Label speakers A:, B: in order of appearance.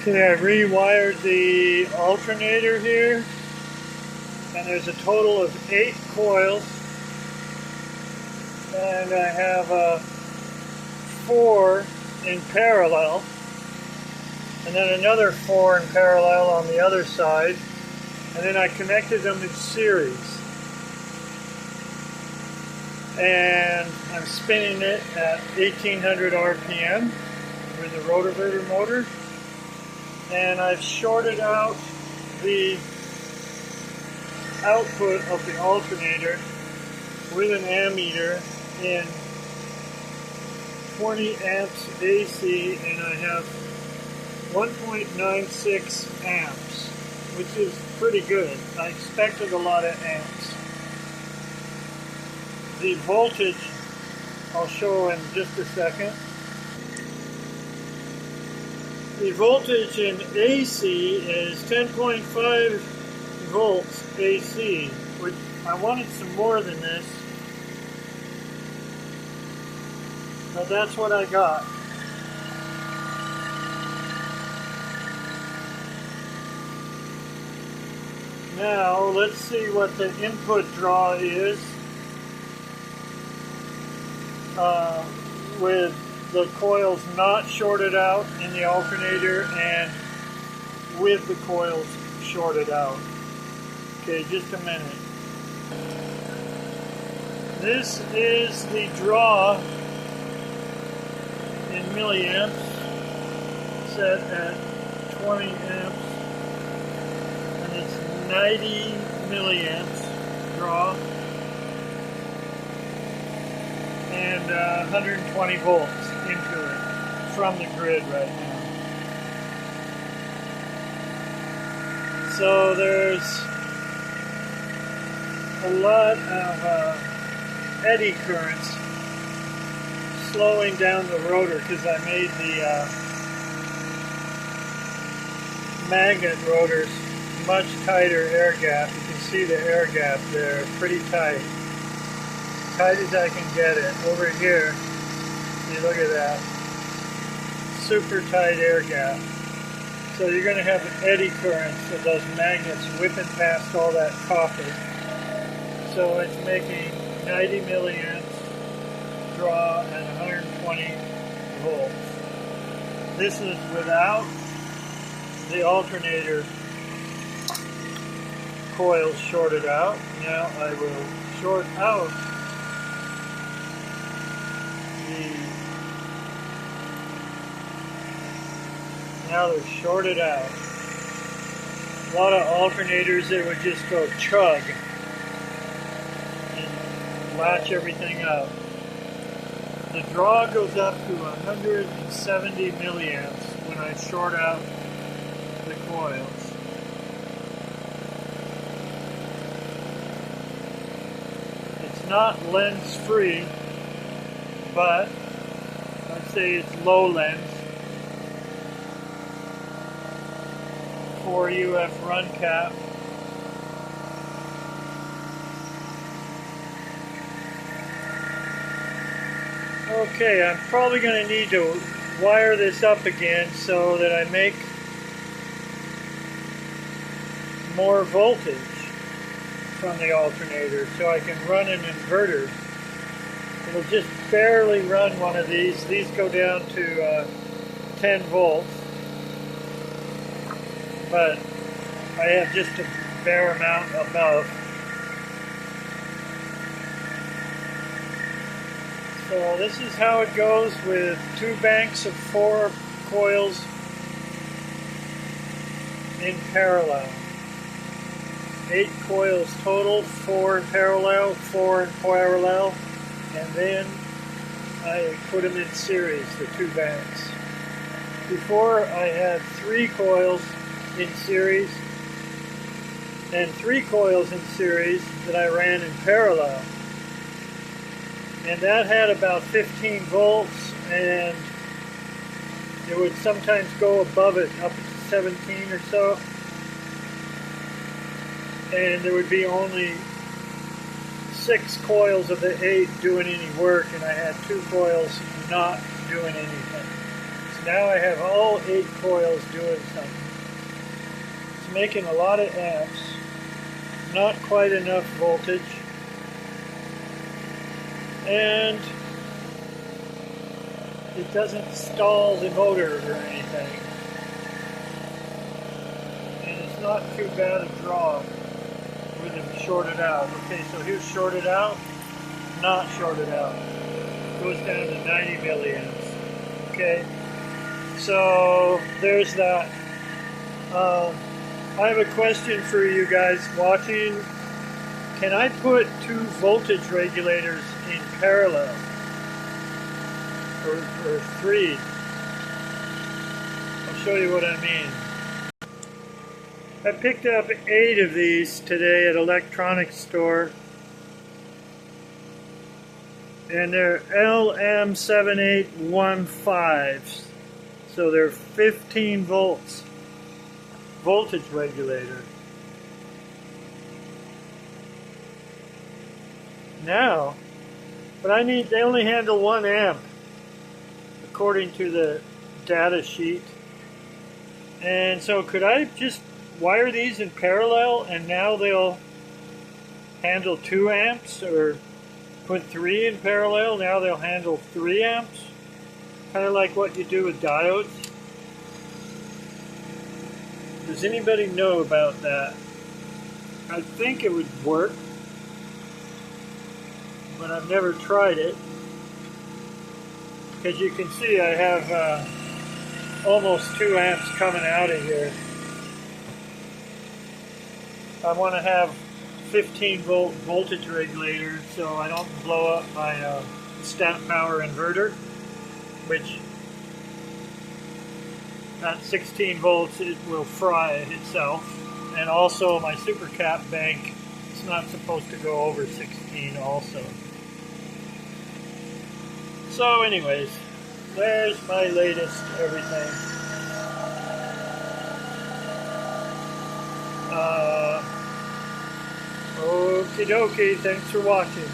A: Okay, I rewired the alternator here, and there's a total of 8 coils, and I have 4 in parallel, and then another 4 in parallel on the other side, and then I connected them in series. And I'm spinning it at 1800 RPM with the rotator motor. And I've shorted out the output of the alternator with an ammeter in 20 amps AC, and I have 1.96 amps, which is pretty good. I expected a lot of amps. The voltage I'll show in just a second. The voltage in AC is 10.5 volts AC, which I wanted some more than this, but that's what I got. Now let's see what the input draw is with the coils not shorted out in the alternator and with the coils shorted out. Okay, just a minute. This is the draw in milliamps, set at 20 amps, and it's 90 milliamps draw, and 120 volts into it from the grid right now. So there's a lot of eddy currents slowing down the rotor because I made the magnet rotors much tighter air gap. You can see the air gap there, pretty tight. Tight as I can get it. Over here, you look at that. Super tight air gap. So you're going to have eddy currents of those magnets whipping past all that copper. So it's making 90 milliamps draw and 120 volts. This is without the alternator coils shorted out. Now I will short out now they're shorted out. A lot of alternators, they would just go chug and latch everything up. The draw goes up to 170 milliamps when I short out the coils. It's not lens free, but I'd say it's low lens. 4 UF run cap. Okay, I'm probably going to need to wire this up again so that I make more voltage from the alternator so I can run an inverter. It'll just barely run one of these. These go down to 10 volts. But I have just a bare amount above. So this is how it goes with 2 banks of 4 coils in parallel. 8 coils total, 4 in parallel, 4 in parallel, and then I put them in series, the 2 banks. Before I had 3 coils in series and 3 coils in series that I ran in parallel, and that had about 15 volts, and it would sometimes go above it up to 17 or so, and there would be only 6 coils of the 8 doing any work, and I had 2 coils not doing anything. It's now I have all 8 coils doing something. It's making a lot of amps, not quite enough voltage, and it doesn't stall the motor or anything. And it's not too bad a draw with them shorted out. Okay, so here's shorted out, not shorted out. Goes down to 90 milliamps. Okay, so there's that. I have a question for you guys watching. Can I put 2 voltage regulators in parallel? Or 3? I'll show you what I mean. I picked up 8 of these today at an electronics store. And they're LM7815s. So they're 15 volts voltage regulator. Now, but they only handle 1 amp according to the data sheet. And so could I just wire these in parallel and now they'll handle 2 amps, or put 3 in parallel, now they'll handle 3 amps? Kind of like what you do with diodes. Does anybody know about that? I think it would work, but I've never tried it. As you can see, I have almost 2 amps coming out of here. I want to have 15 volt voltage regulator so I don't blow up my stat power inverter, which at 16 volts it will fry itself. And also my super cap bank, it's not supposed to go over 16 also. So anyways, there's my latest everything. Okie dokie, thanks for watching.